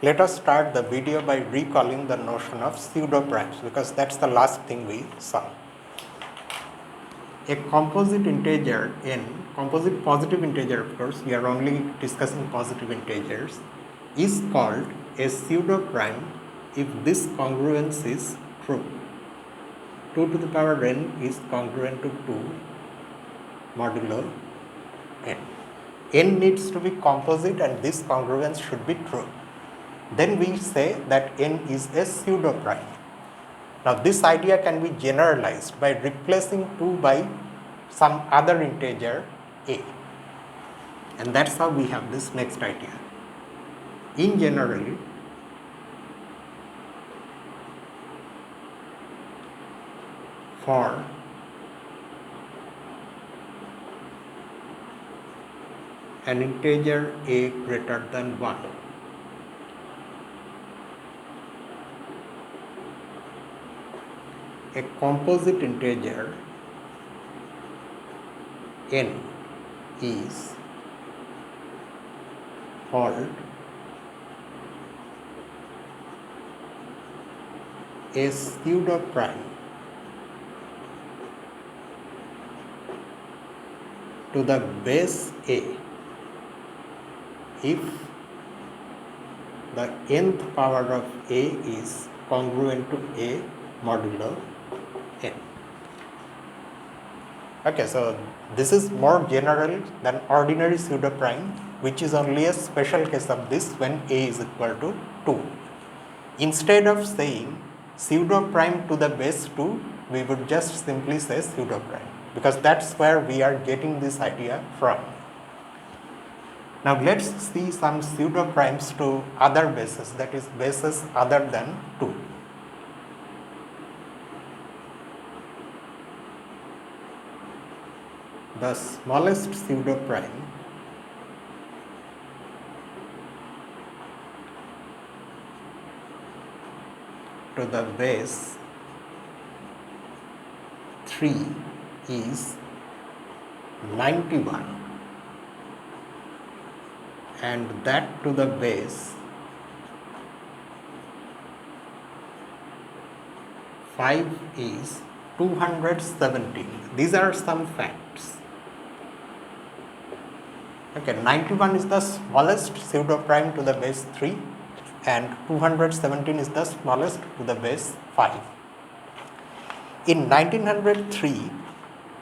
Let us start the video by recalling the notion of pseudoprimes because that's the last thing we saw. A composite integer n, composite positive integer of course, we are only discussing positive integers, is called a pseudoprime if this congruence is true. 2 to the power n is congruent to 2 modulo n. N needs to be composite and this congruence should be true. Then we say that n is a pseudoprime. Now this idea can be generalized by replacing 2 by some other integer a, and that's how we have this next idea. In general, for an integer a greater than 1, a composite integer n is called a pseudoprime to the base a if the nth power of a is congruent to a modulo n. Okay, so this is more general than ordinary pseudoprime, which is only a special case of this when a is equal to 2. Instead of saying pseudoprime to the base 2, we would just simply say pseudoprime because that's where we are getting this idea from. Now let's see some pseudoprimes to other bases, that is bases other than 2. The smallest pseudoprime to the base 3 is 91, and that to the base 5 is 217. These are some facts. Okay, 91 is the smallest pseudoprime to the base 3 and 217 is the smallest to the base 5. In 1903,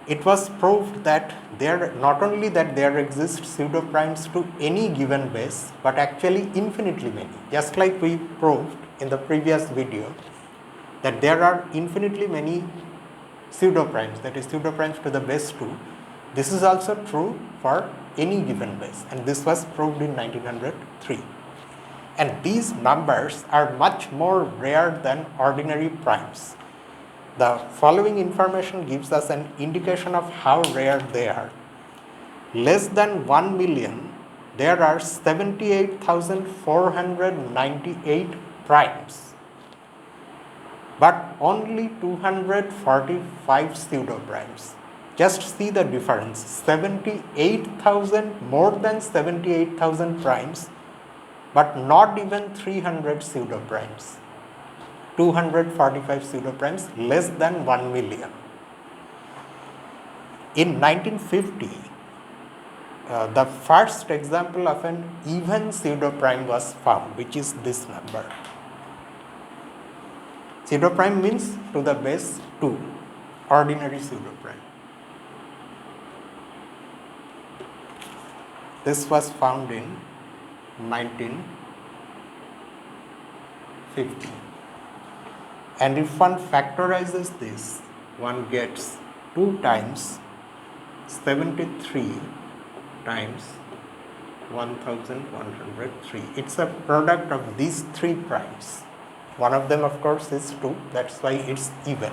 it was proved that not only that there exist pseudoprimes to any given base, but actually infinitely many. Just like we proved in the previous video that there are infinitely many pseudoprimes, that is pseudoprimes to the base 2. This is also true for any given base, and this was proved in 1903. And these numbers are much more rare than ordinary primes. The following information gives us an indication of how rare they are. Less than 1 million, there are 78,498 primes, but only 245 pseudoprimes. Just see the difference, 78,000, more than 78,000 primes, but not even 300 pseudoprimes. 245 pseudoprimes, less than 1 million. In 1950, the first example of an even pseudoprime was found, which is this number. Pseudoprime means to the base 2, ordinary pseudoprime. This was found in 1950. And if one factorizes this, one gets 2 times 73 times 1103. It's a product of these 3 primes. One of them, of course, is 2. That's why it's even.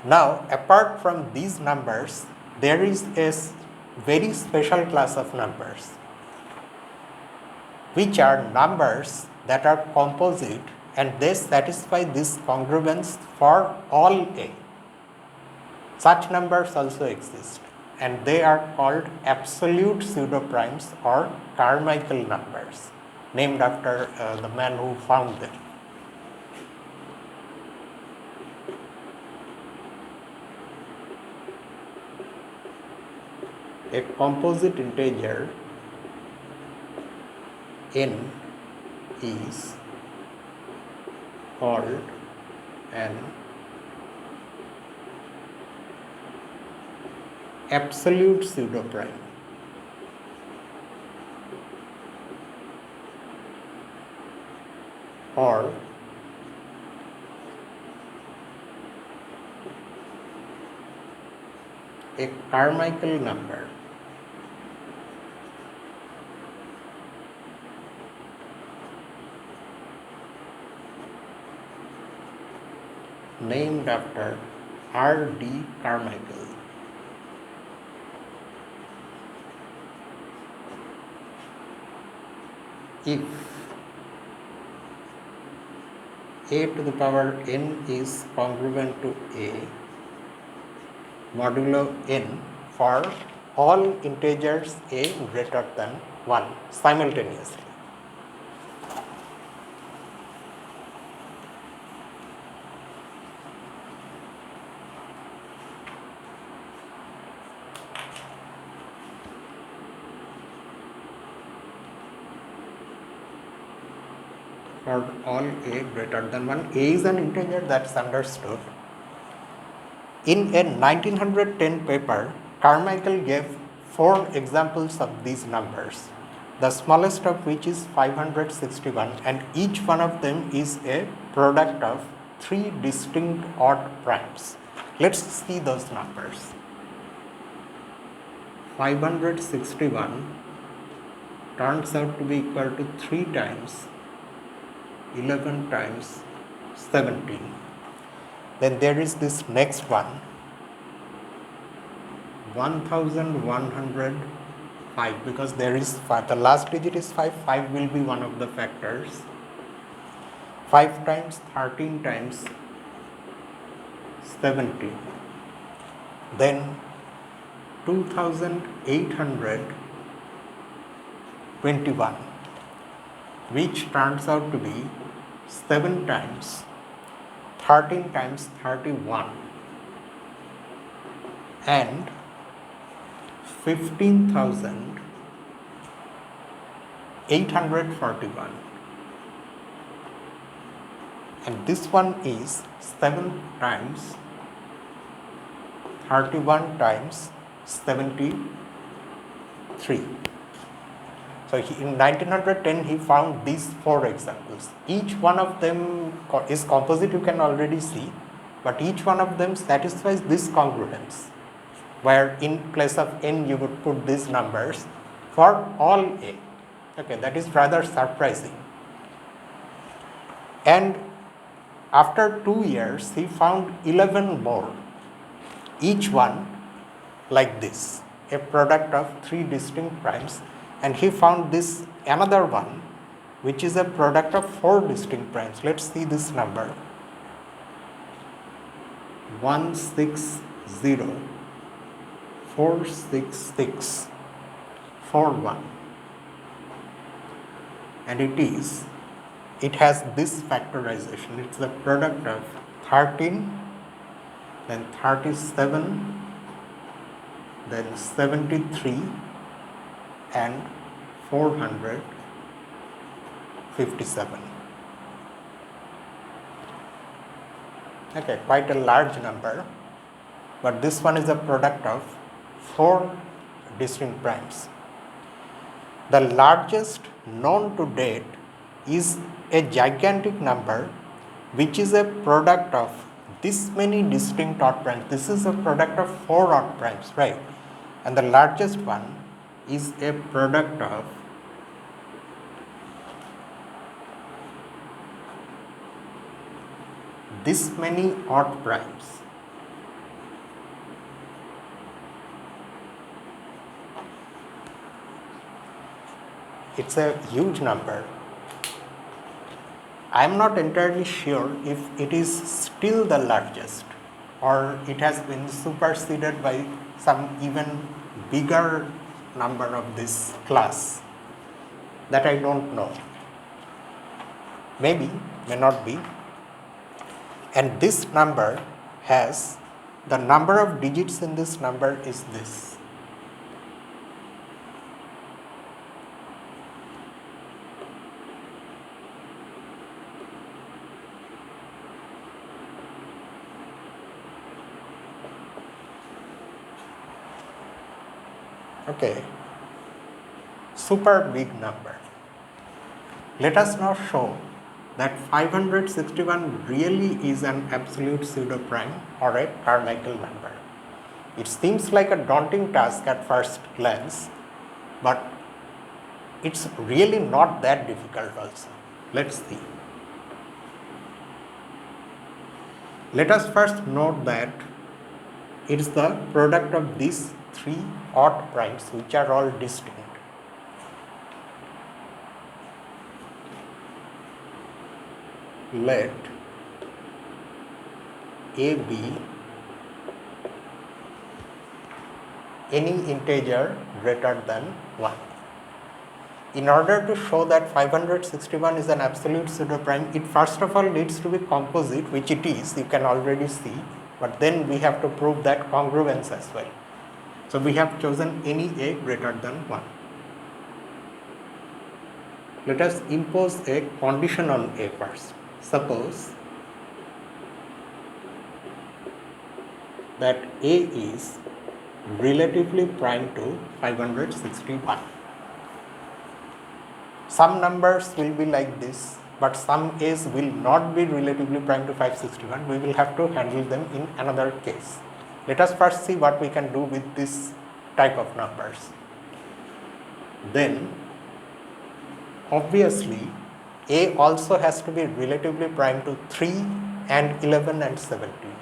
Now, apart from these numbers, there is a very special class of numbers, which are numbers that are composite and they satisfy this congruence for all A. Such numbers also exist. and they are called absolute pseudoprimes or Carmichael numbers, named after the man who found them. A composite integer n is called an absolute pseudoprime. Or a Carmichael number. Named after R.D. Carmichael. If a to the power n is congruent to a modulo n for all integers a greater than 1 simultaneously. For all a greater than 1, a is an integer, that's understood. In a 1910 paper, Carmichael gave 4 examples of these numbers, the smallest of which is 561, and each one of them is a product of 3 distinct odd primes. Let's see those numbers. 561 turns out to be equal to 3 times 11 times 17. Then there is this next one, 1105, because there is 5, the last digit is 5, 5 will be one of the factors. 5 times 13 times 70. Then 2821, which turns out to be 7 times 13 times 31, and 15,841, and this one is 7 times 31 times 73. So in 1910 he found these 4 examples. Each one of them is composite, you can already see, but each one of them satisfies this congruence, where in place of n you would put these numbers for all a. Okay, that is rather surprising. And after 2 years he found 11 more, each one like this, a product of 3 distinct primes. And he found this another one which is a product of 4 distinct primes. Let's see this number, 160,46641, and it has this factorization. It's the product of 13, then 37, then 73 and 457. Okay, quite a large number, but this one is a product of 4 distinct primes. The largest known to date is a gigantic number which is a product of this many distinct odd primes. This is a product of 4 odd primes, right? And the largest one is a product of this many odd primes. It's a huge number. I am not entirely sure if it is still the largest or it has been superseded by some even bigger number of this class that I don't know. Maybe, may not be. And this number has, the number of digits in this number is this. Okay, super big number. Let us now show that 561 really is an absolute pseudoprime or a Carmichael number. It seems like a daunting task at first glance, but it's really not that difficult also. Let's see. Let us first note that it's the product of these three odd primes which are all distinct. Let A be any integer greater than 1. In order to show that 561 is an absolute pseudoprime, it first of all needs to be composite, which it is, you can already see, but then we have to prove that congruence as well. So we have chosen any A greater than 1. Let us impose a conditional A first. Suppose that A is relatively prime to 561. Some numbers will be like this, but some A's will not be relatively prime to 561. We will have to handle them in another case. Let us first see what we can do with this type of numbers. Then, obviously, A also has to be relatively prime to 3 and 11 and 17.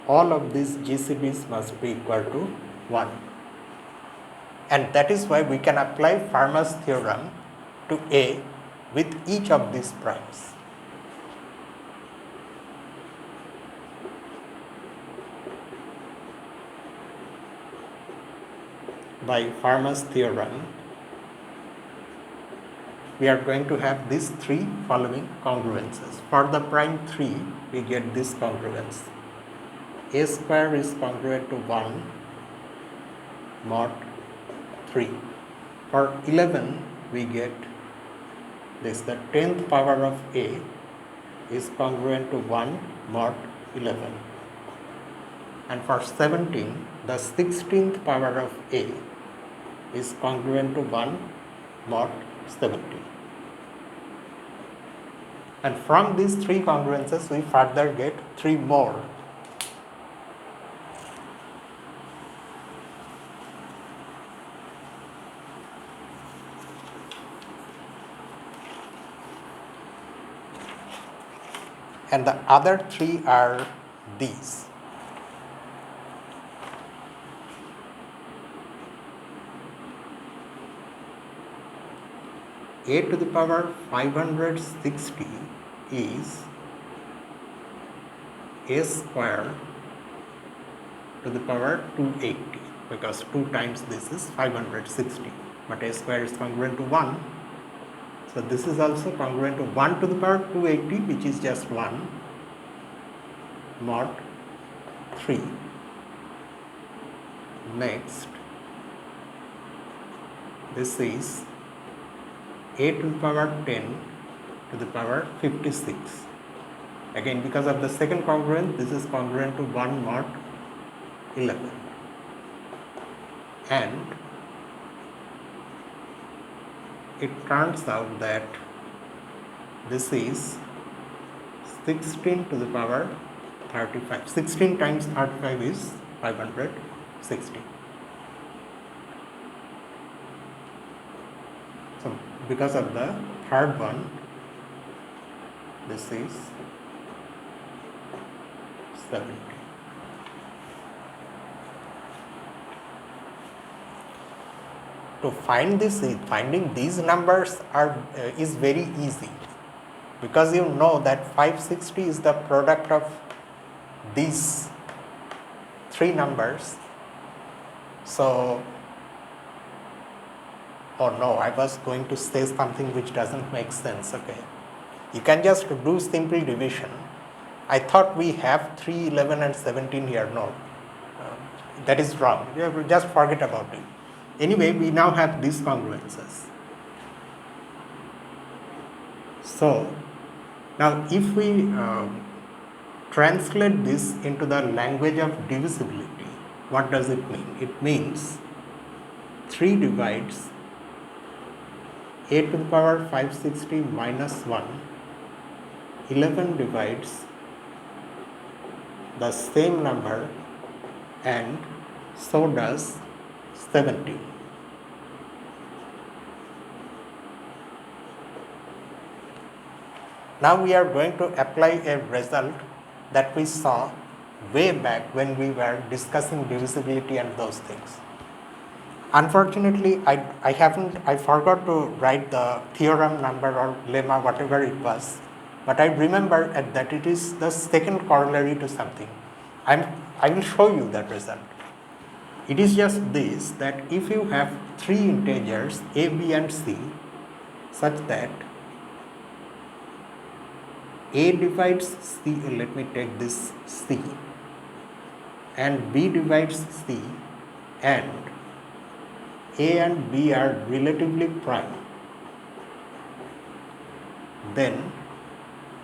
All of these GCDs must be equal to 1. And that is why we can apply Fermat's theorem to A with each of these primes. By Fermat's theorem, we are going to have these three following congruences. For the prime 3, we get this congruence. A square is congruent to 1 mod 3. For 11, we get this, the 10th power of A is congruent to 1 mod 11. And for 17, the 16th power of A is congruent to 1 mod 17. And from these three congruences, we further get three more. And the other three are these. A to the power 560 is A square to the power 280, because 2 times this is 560, but A square is congruent to 1. So this is also congruent to 1 to the power 280, which is just 1 mod 3. Next, this is A to the power 10 to the power 56. Again, because of the second congruence, this is congruent to 1 mod 11. And it turns out that this is 16 to the power 35. 16 times 35 is 560. So because of the third one, this is 70. to find this, finding these numbers is very easy, because you know that 560 is the product of these three numbers. So, oh no, I was going to say something which doesn't make sense. Okay, you can just do simple division. I thought we have 3, 11 and 17 here. No, that is wrong. Just forget about it. Anyway, we now have these congruences. So, now if we translate this into the language of divisibility, what does it mean? It means 3 divides a to the power 560 minus 1, 11 divides the same number, and so does 17. Now we are going to apply a result that we saw way back when we were discussing divisibility and those things. Unfortunately, I forgot to write the theorem number or lemma, whatever it was, but I remember that it is the second corollary to something. I will show you that result. It is just this, that if you have 3 integers a, b and c, such that a divides c, let me take this c, and b divides c, and a and b are relatively prime, then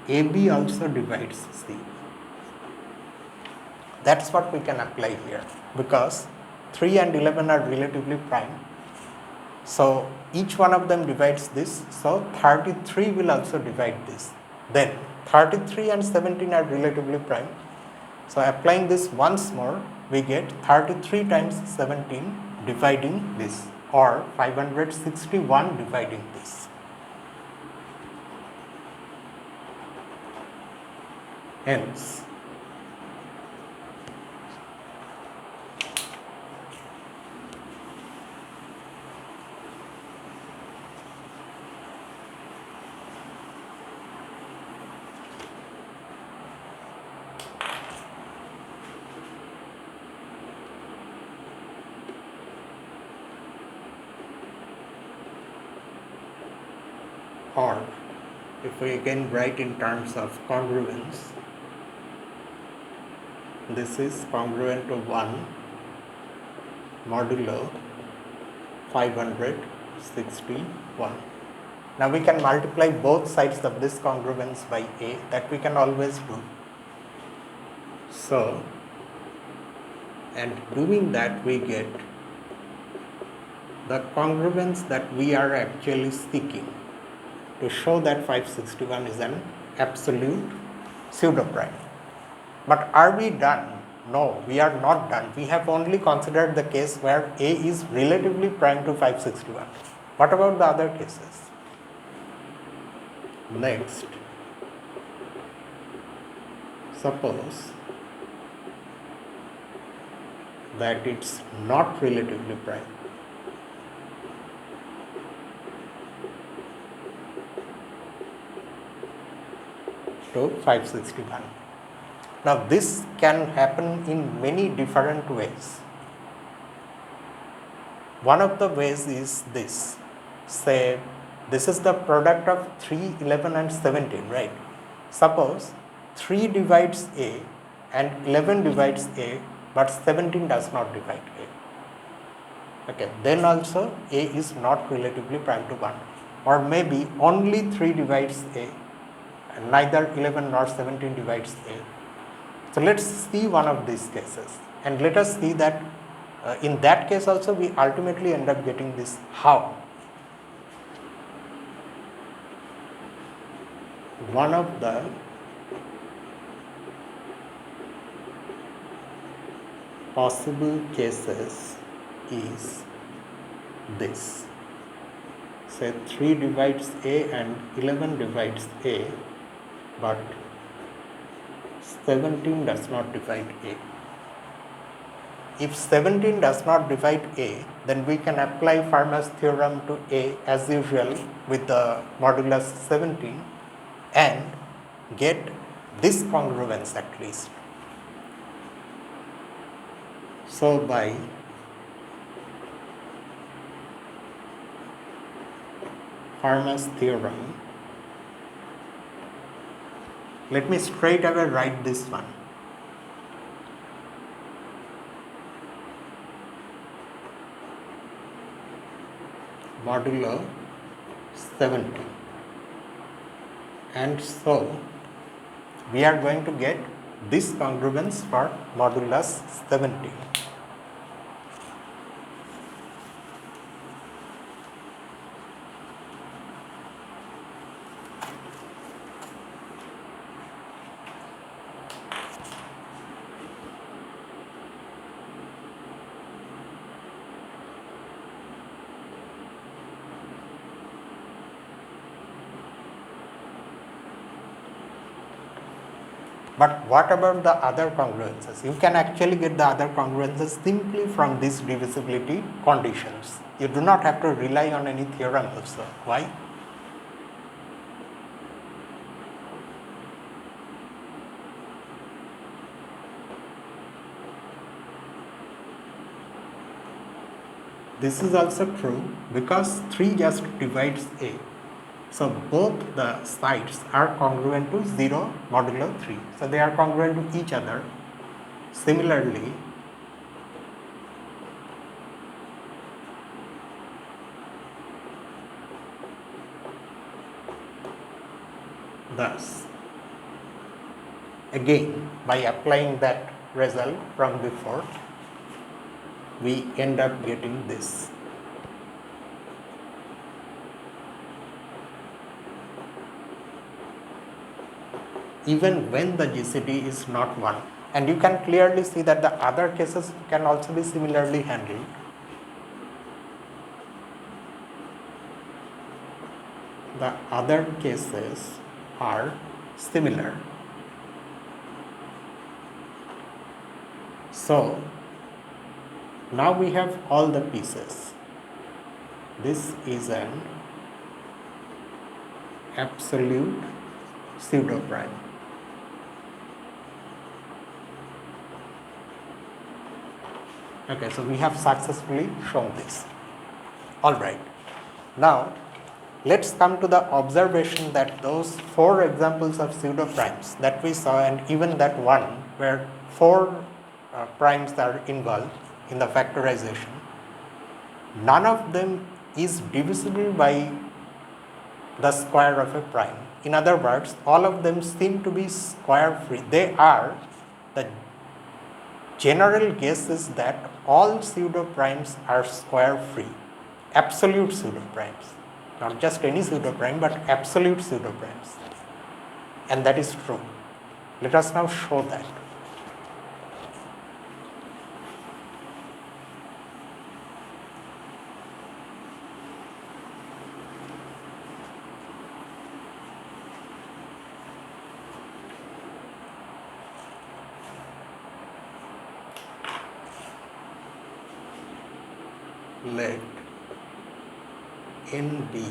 ab also divides c. That's what we can apply here, because 3 and 11 are relatively prime. So each one of them divides this, so 33 will also divide this. Then 33 and 17 are relatively prime. So applying this once more, we get 33 times 17 dividing this, or 561 dividing this. Hence, or if we again write in terms of congruence, this is congruent to 1 modulo 561. Now we can multiply both sides of this congruence by a, that we can always do. So, and doing that we get the congruence that we are actually seeking, to show that 561 is an absolute pseudoprime. But are we done? No, we are not done. We have only considered the case where A is relatively prime to 561. What about the other cases? Next, suppose that it's not relatively prime. To 561. Now this can happen in many different ways. One of the ways is this. Say this is the product of 3, 11 and 17, right? Suppose 3 divides A and 11 divides A, but 17 does not divide A. Okay, then also A is not relatively prime to 1. Or maybe only 3 divides A, and neither 11 nor 17 divides A. So let's see one of these cases, and let us see that in that case also we ultimately end up getting this. How? One of the possible cases is this. Say 3 divides A and 11 divides A, but 17 does not divide A. if 17 does not divide A, then we can apply Fermat's theorem to A as usual with the modulus 17 and get this congruence at least. So by Fermat's theorem, let me straight away write this one. Modulo 70, and so we are going to get this congruence for modulus 70. But what about the other congruences? You can actually get the other congruences simply from these divisibility conditions. You do not have to rely on any theorem also. Why? This is also true because 3 just divides A. So both the sides are congruent to 0 modulo 3. So they are congruent to each other. Similarly, thus, again by applying that result from before, we end up getting this. Even when the GCD is not 1. And you can clearly see that the other cases can also be similarly handled. The other cases are similar. So, now we have all the pieces. This is an absolute pseudoprime. Okay, so we have successfully shown this. Alright, now let's come to the observation that those 4 examples of pseudoprimes that we saw, and even that one where 4 primes are involved in the factorization, none of them is divisible by the square of a prime. In other words, all of them seem to be square free. They are, the general guess is that all pseudoprimes are square free, absolute pseudoprimes, not just any pseudoprime but absolute pseudoprimes, and that is true. Let us now show that. Let N be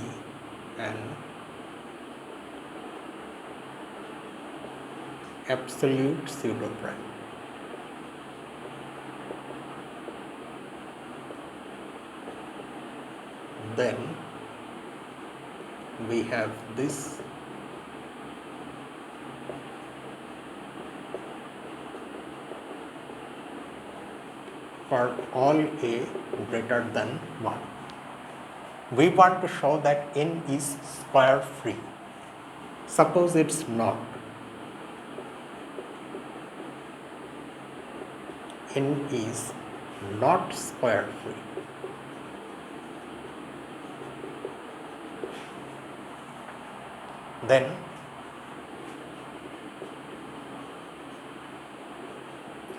an absolute pseudoprime. Then we have this for all A greater than 1. We want to show that N is square free. Suppose it's not. N is not square free. Then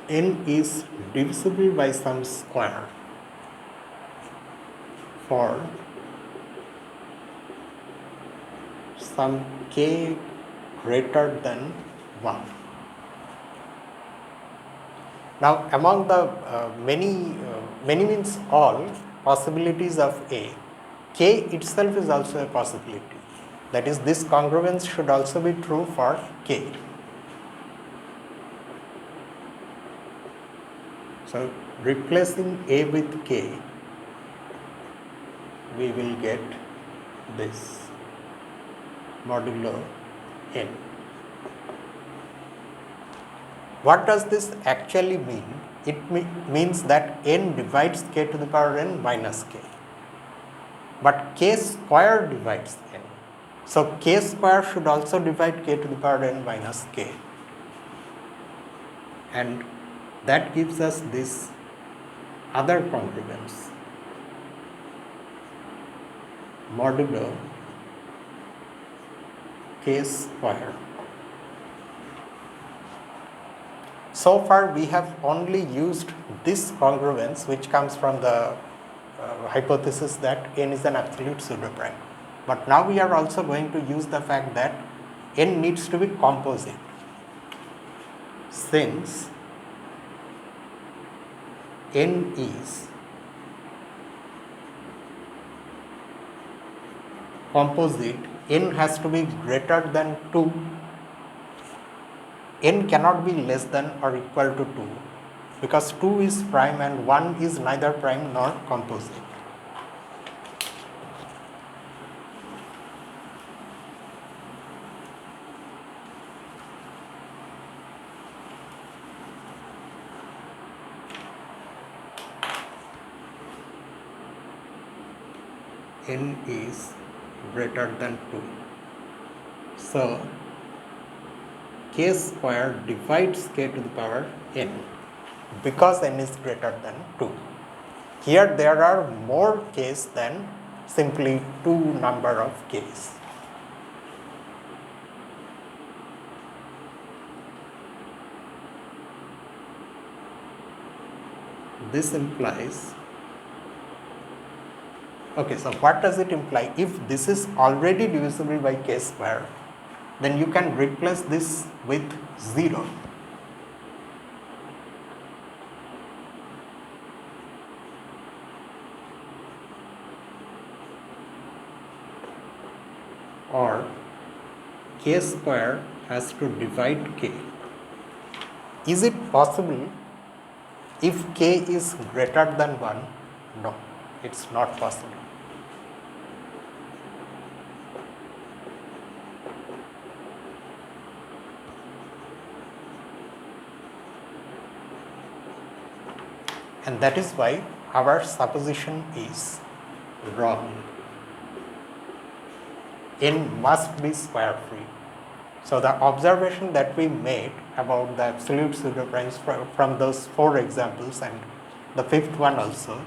N is divisible by some square for some k greater than 1. Now, among the many means all possibilities of A, K itself is also a possibility. That is, this congruence should also be true for K. So, replacing A with K, we will get this modulo n. What does this actually mean? It means that n divides k to the power n minus k, but k square divides n. So, k square should also divide k to the power n minus k, and that gives us this other congruence modulo k square. So far we have only used this congruence, which comes from the hypothesis that n is an absolute pseudoprime. But now we are also going to use the fact that n needs to be composite, since n is composite, n has to be greater than 2. N cannot be less than or equal to 2, because 2 is prime and 1 is neither prime nor composite. N is greater than 2. So, k square divides k to the power n, because n is greater than 2. Here there are more k's than simply 2 number of k's. This implies, okay, so what does it imply? If this is already divisible by k square, then you can replace this with 0. Or k square has to divide k. Is it possible if k is greater than 1? No, it's not possible. And that is why our supposition is wrong. N must be square free. So the observation that we made about the absolute pseudoprimes from those 4 examples, and the 5th one also,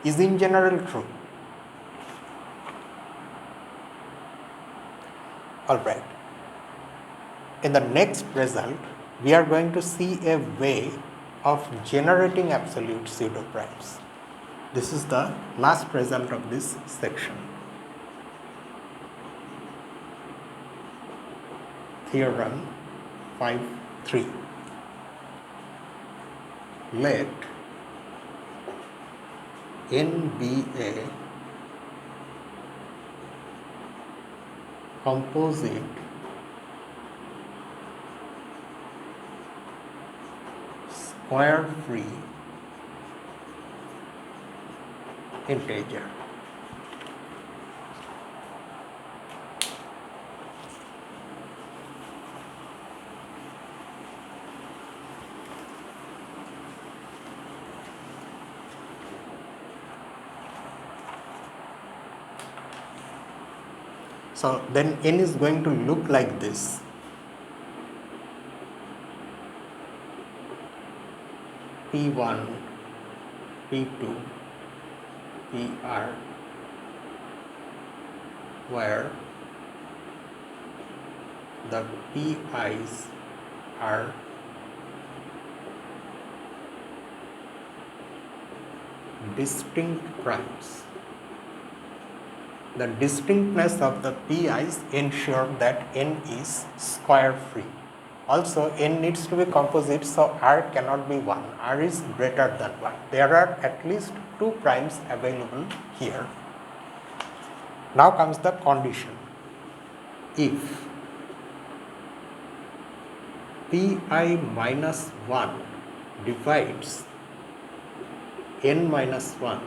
is in general true. Alright. In the next result, we are going to see a way of generating absolute pseudoprimes. This is the last result of this section. Theorem 5.3. Let n be a composite square free integer. So then n is going to look like this. P1, P2, PR, where the PI's are distinct primes. The distinctness of the PI's ensure that n is square free. Also n needs to be composite, so r cannot be 1, r is greater than 1. There are at least 2 primes available here. Now comes the condition. If pi minus 1 divides n minus 1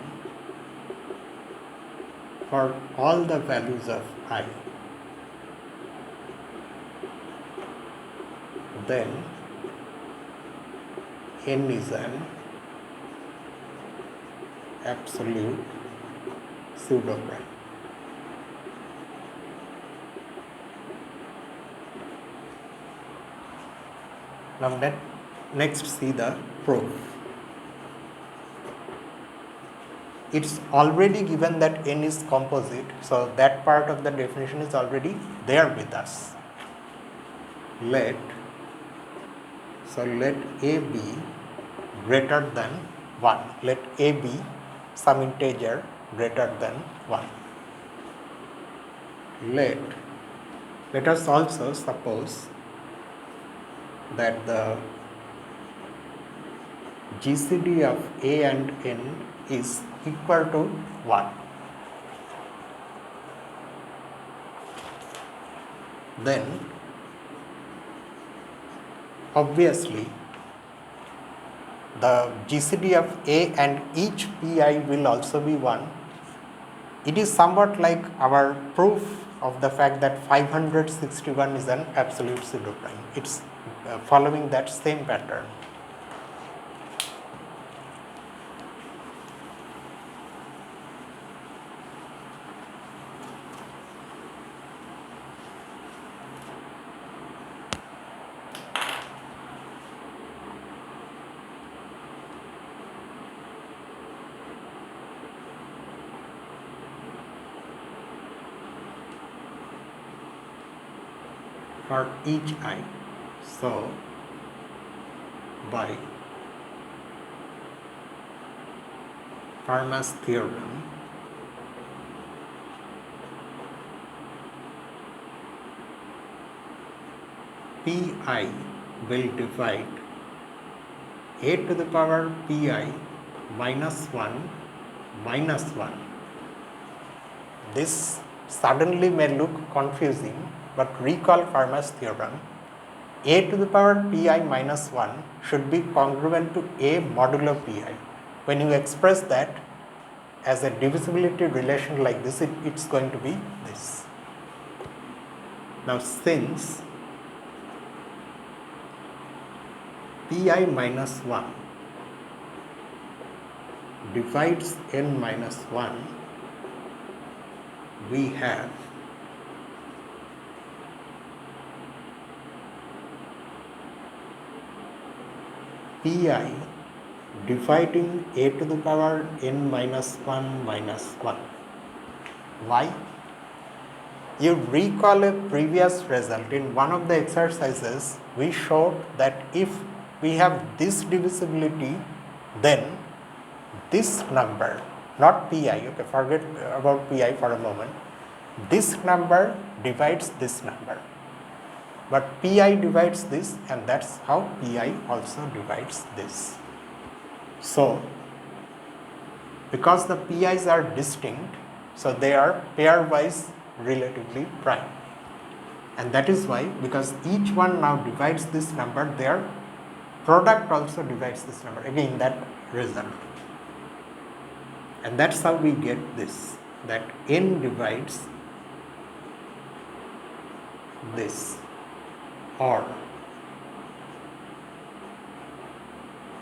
for all the values of I, then n is an absolute pseudoprime. Now next see the proof. It's already given that n is composite, so that part of the definition is already there with us. Let a be greater than 1. Let a be some integer greater than 1. Let us also suppose that the GCD of a and n is equal to 1. Then obviously the GCD of a and each pi will also be 1. It is somewhat like our proof of the fact that 561 is an absolute pseudoprime. It's following that same pattern. For each I. So, by Fermat's theorem, Pi will divide a to the power Pi minus 1 minus 1. This suddenly may look confusing, but recall Fermat's theorem. A to the power pi minus 1 should be congruent to a modulo pi. When you express that as a divisibility relation like this, it's going to be this. Now since pi minus 1 divides n minus 1, we have pi dividing a to the power n minus 1 minus 1. Why? You recall a previous result. In one of the exercises, we showed that if we have this divisibility, then this number, not pi, okay, forget about pi for a moment, this number divides this number. But pi divides this, and that's how pi also divides this. So, because the pi's are distinct, so they are pairwise relatively prime. And that is why, because each one now divides this number, their product also divides this number, again that result. And that's how we get this, that n divides this, or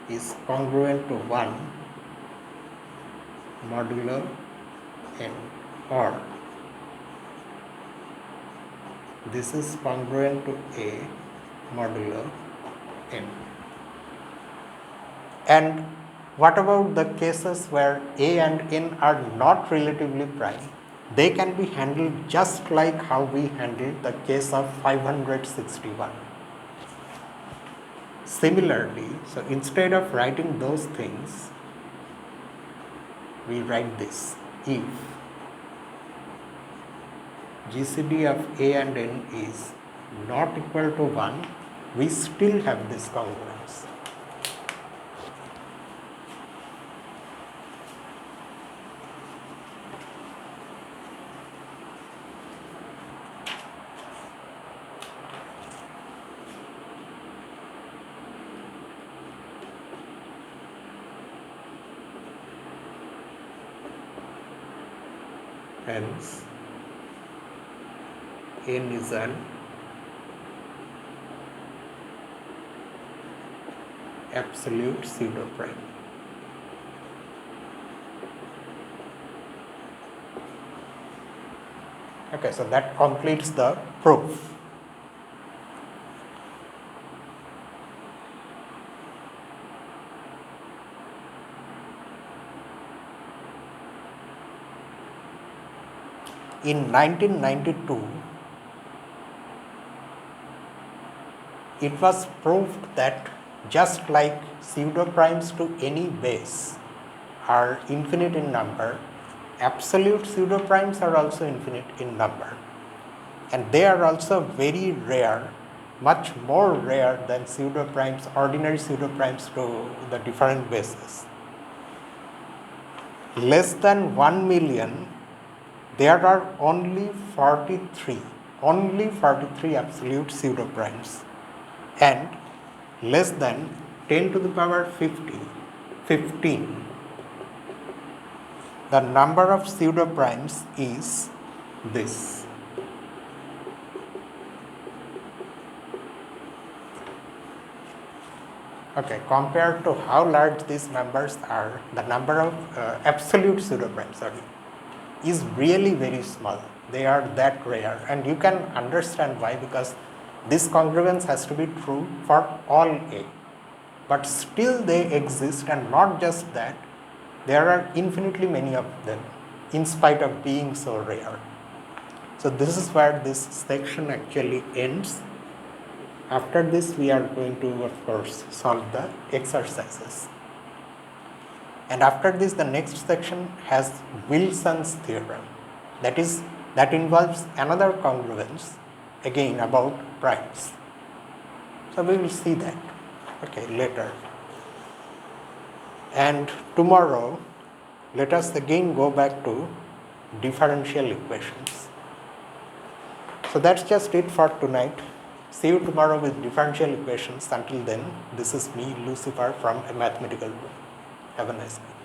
is congruent to 1 modulo n, or this is congruent to a modulo n. And what about the cases where a and n are not relatively prime? They can be handled just like how we handled the case of 561. Similarly, so instead of writing those things, we write this: if GCD of a and n is not equal to 1, we still have this congruence. Hence, N is an absolute pseudoprime. Okay, so that completes the proof. In 1992, it was proved that just like pseudoprimes to any base are infinite in number, absolute pseudoprimes are also infinite in number. And they are also very rare, much more rare than pseudoprimes, ordinary pseudoprimes to the different bases. Less than 1 million, there are only 43 absolute pseudoprimes, and less than 10 to the power 15, the number of pseudoprimes is this. Okay, compared to how large these numbers are, the number of absolute pseudoprimes, is really very small. They are that rare, and you can understand why, because this congruence has to be true for all A. But still they exist, and not just that, there are infinitely many of them in spite of being so rare. So this is where this section actually ends. After this, we are going to, of course, solve the exercises. And after this, the next section has Wilson's theorem. That involves another congruence, again about primes. So we will see that, okay, later. And tomorrow, let us again go back to differential equations. So that's just it for tonight. See you tomorrow with differential equations. Until then, this is me, Lucifer, from A Mathematical Room. Have a nice night.